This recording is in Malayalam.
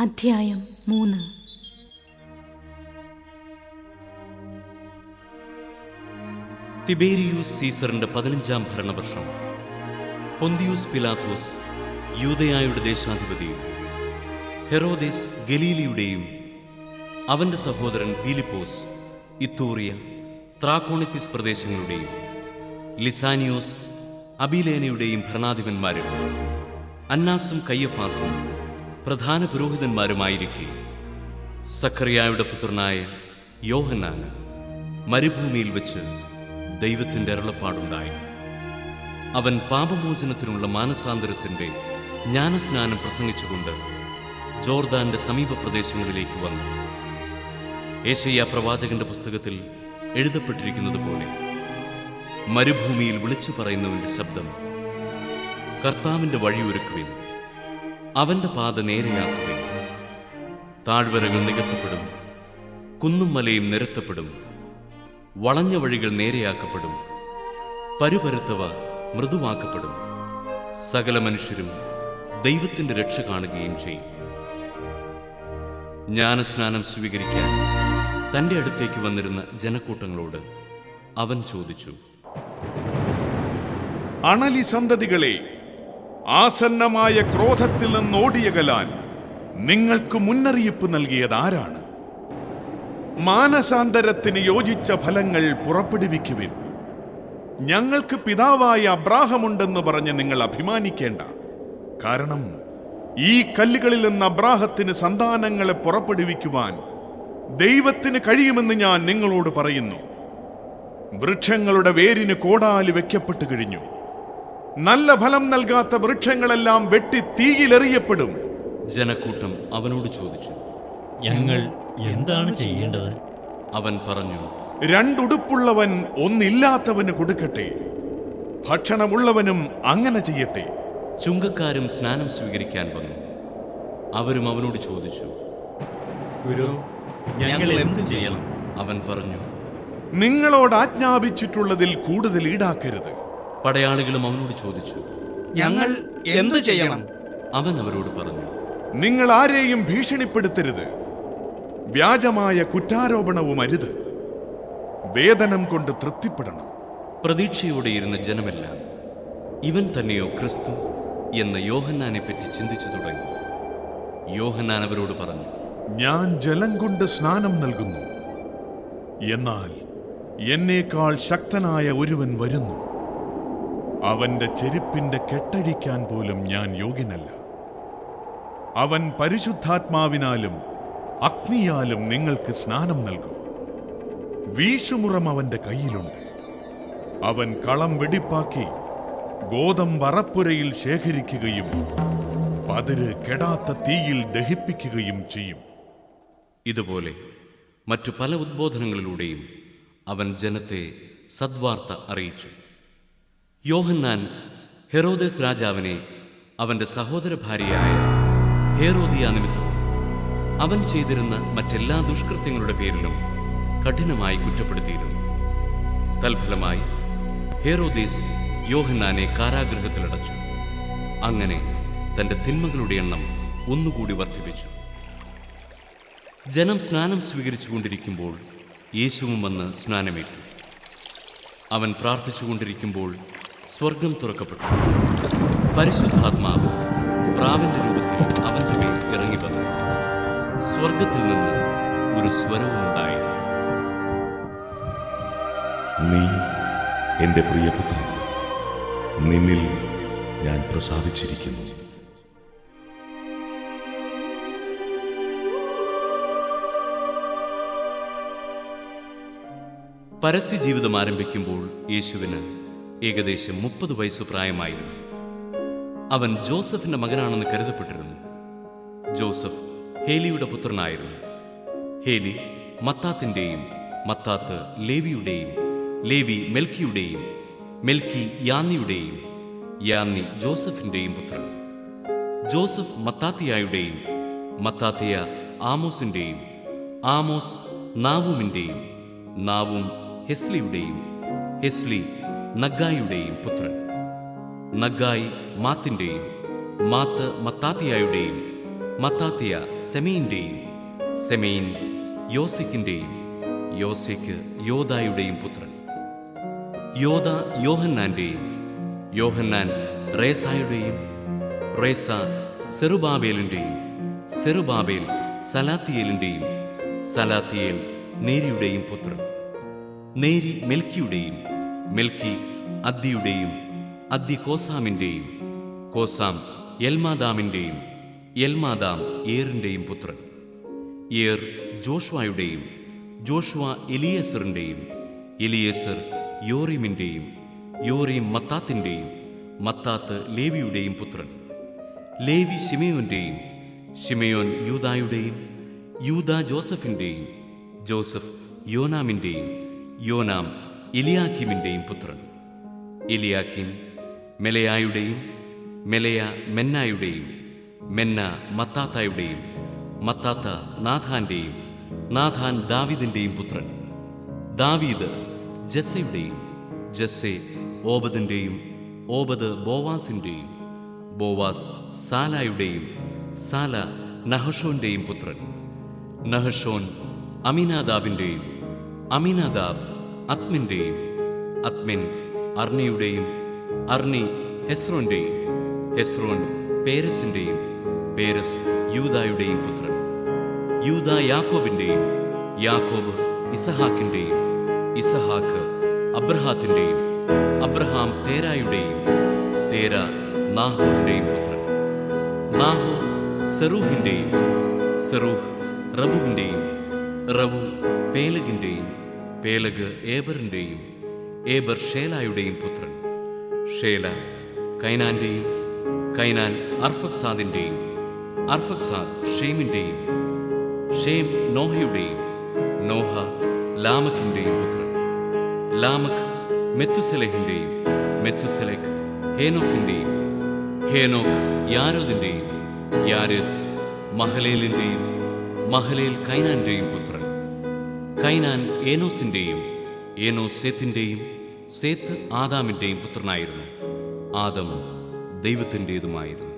അധ്യായം 3. തിബേരിയൂസ് സീസറിന്റെ 15-ാം ഭരണവർഷം പൊന്തിയൂസ് പിലാത്തോസ് യൂദയായുടെ ദേശാധിപതിയും ഹെറോദേസ് ഗലീലിയുടെയും അവന്റെ സഹോദരൻ പീലിപ്പോസ് ഇത്തൂറിയ ത്രാക്കോണിത്തിസ് പ്രദേശങ്ങളുടെയും ലിസാനിയോസ് അബിലേനയുടെയും ഭരണാധിപന്മാരും അന്നാസും കയ്യഫാസും പ്രധാന പുരോഹിതന്മാരുമായിരിക്കെ സഖറിയായുടെ പുത്രനായ യോഹന്നാന് മരുഭൂമിയിൽ വെച്ച് ദൈവത്തിന്റെ അരുളപ്പാടുണ്ടായി. അവൻ പാപമോചനത്തിനുള്ള മാനസാന്തരത്തിന്റെ ജ്ഞാനസ്നാനം പ്രസംഗിച്ചുകൊണ്ട് ജോർദാന്റെ സമീപ പ്രദേശങ്ങളിലേക്ക് വന്നു. യെശയ്യാ പ്രവാചകന്റെ പുസ്തകത്തിൽ എഴുതപ്പെട്ടിരിക്കുന്നത് പോലെ മരുഭൂമിയിൽ വിളിച്ചു പറയുന്നവന്റെ ശബ്ദം, കർത്താവിന്റെ വഴിയൊരുക്കുവിൻ, അവന്റെ പാത നേരെയാക്കുവിൻ. താഴ്വരകൾ നികത്തപ്പെടും, കുന്നും മലയും നിരത്തപ്പെടും, വളഞ്ഞ വഴികൾ നേരെയാക്കപ്പെടും, പരുപരുത്തവ മൃദുവാക്കപ്പെടും. സകല മനുഷ്യരും ദൈവത്തിന്റെ രക്ഷ കാണുകയും ചെയ്യും. ജ്ഞാനസ്നാനം സ്വീകരിക്കാൻ തന്റെ അടുത്തേക്ക് വന്നിരുന്ന ജനക്കൂട്ടങ്ങളോട് അവൻ ചോദിച്ചു, അണലി സന്തതികളെ, ആസന്നമായ ക്രോധത്തിൽ നിന്നോടിയകലാൻ നിങ്ങൾക്ക് മുന്നറിയിപ്പ് നൽകിയത് ആരാണ്? മാനസാന്തരത്തിന് യോജിച്ച ഫലങ്ങൾ പുറപ്പെടുവിക്കുവിൻ. ഞങ്ങൾക്ക് പിതാവായ അബ്രാഹമുണ്ടെന്ന് പറഞ്ഞ് നിങ്ങൾ അഭിമാനിക്കേണ്ട. കാരണം ഈ കല്ലുകളിൽ നിന്ന് അബ്രാഹത്തിന് സന്താനങ്ങളെ പുറപ്പെടുവിക്കുവാൻ ദൈവത്തിന് കഴിയുമെന്ന് ഞാൻ നിങ്ങളോട് പറയുന്നു. വൃക്ഷങ്ങളുടെ വേരിന് കോടാലി വെക്കപ്പെട്ടു കഴിഞ്ഞു. നല്ല ഫലം നൽകാത്ത വൃക്ഷങ്ങളെല്ലാം വെട്ടി തീയിലെറിയപ്പെടും. ജനക്കൂട്ടം അവനോട് ചോദിച്ചു, ഞങ്ങൾ എന്താണ് ചെയ്യേണ്ടത്? അവൻ പറഞ്ഞു, രണ്ടുടുപ്പുള്ളവൻ ഒന്നില്ലാത്തവന് കൊടുക്കട്ടെ, ഭക്ഷണമുള്ളവനും അങ്ങനെ ചെയ്യട്ടെ. ചുങ്കക്കാരും സ്നാനം സ്വീകരിക്കാൻ വന്നു. അവരും അവനോട് ചോദിച്ചു, ഗുരു, ഞങ്ങൾ എന്ത് ചെയ്യണം? അവൻ പറഞ്ഞു, നിങ്ങളോട് ആജ്ഞാപിച്ചിട്ടുള്ളതിൽ കൂടുതൽ ഈടാക്കരുത്. പടയാളികളും അവനോട് ചോദിച്ചു, ഞങ്ങൾ എന്തു ചെയ്യണം? അവൻ അവരോട് പറഞ്ഞു, നിങ്ങൾ ആരെയും ഭീഷണിപ്പെടുത്തരുത്, വ്യാജമായ കുറ്റാരോപണവും അരുത്, വേതനം കൊണ്ട് തൃപ്തിപ്പെടണം. പ്രതീക്ഷയോടെ ഇരുന്ന ജനമെല്ലാം ഇവൻ തന്നെയോ ക്രിസ്തു എന്ന യോഹന്നാനെ പറ്റി ചിന്തിച്ചു തുടങ്ങി. യോഹന്നാൻ അവരോട് പറഞ്ഞു, ഞാൻ ജലം കൊണ്ട് സ്നാനം നൽകുന്നു, എന്നാൽ എന്നേക്കാൾ ശക്തനായ ഒരുവൻ വരുന്നു. അവന്റെ ചെരുപ്പിന്റെ കെട്ടഴിക്കാൻ പോലും ഞാൻ യോഗ്യനല്ല. അവൻ പരിശുദ്ധാത്മാവിനാലും അഗ്നിയാലും നിങ്ങൾക്ക് സ്നാനം നൽകും. വീശുമുറം അവന്റെ കയ്യിലുണ്ട്. അവൻ കളം വെടിപ്പാക്കി ഗോതമ്പ് അറപ്പുരയിൽ ശേഖരിക്കുകയും പതിര് കെടാത്ത തീയിൽ ദഹിപ്പിക്കുകയും ചെയ്യും. ഇതുപോലെ മറ്റു പല ഉദ്ബോധനങ്ങളിലൂടെയും അവൻ ജനത്തെ സദ്വാർത്ത അറിയിച്ചു. യോഹന്നാൻ ഹെറോദേസ് രാജാവിനെ അവന്റെ സഹോദര ഭാര്യയായ ഹേറോദിയ നിമിത്തം അവൻ ചെയ്തിരുന്ന മറ്റെല്ലാ ദുഷ്കൃത്യങ്ങളുടെ പേരിലും കഠിനമായി കുറ്റപ്പെടുത്തിയിരുന്നു. തൽഫലമായി ഹേറോദേസ് യോഹന്നാനെ കാരാഗൃഹത്തിലടച്ചു. അങ്ങനെ തന്റെ തിന്മകളുടെ എണ്ണം ഒന്നുകൂടി വർദ്ധിപ്പിച്ചു. ജനം സ്നാനം സ്വീകരിച്ചുകൊണ്ടിരിക്കുമ്പോൾ യേശുവും വന്ന് സ്നാനമേറ്റു. അവൻ പ്രാർത്ഥിച്ചുകൊണ്ടിരിക്കുമ്പോൾ സ്വർഗം തുറക്കപ്പെട്ടു. പരിശുദ്ധാത്മാവ് പ്രാവിന്റെ രൂപത്തിൽ അവന്റെ മേൽ ഇറങ്ങി വന്നു. സ്വർഗത്തിൽ നിന്ന് ഒരു സ്വരവുമുണ്ടായി, നീ എന്റെ പ്രിയപുത്രൻ, നിന്നിൽ ഞാൻ പ്രസാദിച്ചിരിക്കുന്നു. പരസ്യജീവിതം ആരംഭിക്കുമ്പോൾ യേശുവിന് ഏകദേശം 30 വയസ്സു പ്രായമായിരുന്നു. അവൻ ജോസഫിന്റെ മകനാണെന്ന് കരുതപ്പെട്ടിരുന്നു. ജോസഫ് ഹേലിയുടെ പുത്രനായിരുന്നു. ഹേലി മത്താത്തിന്റെയും, മത്താത്ത് ലേവിയുടെയും, ലേവി മെൽക്കിയുടെയും, മെൽക്കി യാന്നിയുടെയും, യാന്നി ജോസഫിന്റെയും പുത്രൻ. ജോസഫ് മത്താത്തിയായുടെയും, മത്താത്തിയ ആമോസിന്റെയും, ആമോസ് നാവൂമിന്റെയും, നാവൂം ഹെസ്ലിയുടെയും, ഹെസ്ലി നഗ്ഗായിയുടെയും പുത്രൻ. നഗ്ഗായി മാത്തിന്റെയും, മാത്ത് മത്താത്തിയായുടെയും, മത്താത്തിയ സെമയിന്റെയും, സെമയിൻ യോസെക്കിന്റെയും, യോസെക്ക് യോദായുടെയും പുത്രൻ. യോദ യോഹന്നാന്റെയും, യോഹന്നാൻ റേസായുടെയും, റേസ സെറുബാബേലിന്റെയും, സെറുബാബേൽ സലാത്തിയേലിന്റെയും, സലാത്തിയേൽ നേരിയുടെയും പുത്രൻ. നേരി മെൽക്കിയുടെയും, മെൽക്കി അദ്ദിയുടെയും, അദ്ദി കോസാമിന്റെയും, കോസാം എൽമാദാമിന്റെയും, എൽമാദാം ഏറിന്റെയും പുത്രൻ. ഏർ ജോഷ്വായുടെയും, ജോഷ്വ എലിയേസറിന്റെയും, എലിയേസർ യോറീമിന്റെയും, യോറീം മത്താത്തിന്റെയും, മത്താത്ത് ലേവിയുടെയും പുത്രൻ. ലേവി ശിമയോന്റെയും, ശിമയോൻ യൂദായുടെയും, യൂദാ ജോസഫിന്റെയും, ജോസഫ് യോനാമിന്റെയും, യോനാം എലിയാക്കീമിന്റെയും പുത്രൻ. എലിയാക്കീം മെലയായുടെയും, മെലയ മെന്നായുടെയും, മെന്ന മത്താത്തായുടെയും, മത്താത്ത നാഥാന്റെയും, നാഥാൻ ദാവീദിന്റെയും പുത്രൻ. ദാവീദ് ജസ്സയുടെയും, ജസ്സെ ഓബദിന്റെയും, ഓബദ് ബോവാസിന്റെയും, ബോവാസ് സാലായുടെയും, സാല നഹഷോന്റെയും പുത്രൻ. നഹഷോൻ അമിനാദാബിന്റെയും, അമിനാദാബ് അത്മിന്റെയും, അത്മിൻ അർണിയുടെയും, അർണി ഹെസ്രോന്റെയും, ഹെസ്രോൻ പേരസിന്റെയും, പേരസ് യൂദായുടെയും പുത്രൻ. യൂദാ യാക്കോബിന്റെയും, യാക്കോബ് ഇസഹാക്കിന്റെയും, ഇസഹാക്ക് അബ്രഹാത്തിന്റെയും, അബ്രഹാം തേരായുടെയും, തേര നാഹോറിന്റെയും പുത്രൻ. നാഹോ സെറൂഹിന്റെയും, സെറൂഹ് റബുവിന്റെയും, റബു പേലഗിന്റെയും, പേലഗ് ഏബറിന്റെയും, ഏബർ ഷേലായുടെയും പുത്രൻ. ഷേല കൈനാന്റെയും, കൈനാൻ അർഫക്സാദിന്റെയും, അർഫക്സാദ് ഷേമിന്റെയും, ഷേം നോഹയുടെയും, നോഹ ലാമക്കിന്റെയും പുത്രൻ. ലാമക്ക് മെത്തുസെലഹിന്റെയും, മെത്തുസെലഹ് ഹേനോക്കിന്റെയും, ഹേനോക്ക് യാരോദിന്റെയും, യാരേദ് മഹലേലിന്റെയും, മഹലേൽ കൈനാന്റെയും പുത്രൻ. കൈനാൻ ഏനോസിന്റെയും, ഏനോസ് സേത്തിന്റെയും, സേത്ത് ആദാമിന്റെയും പുത്രനായിരുന്നു. ആദം ദൈവത്തിൻ്റെതുമായിരുന്നു.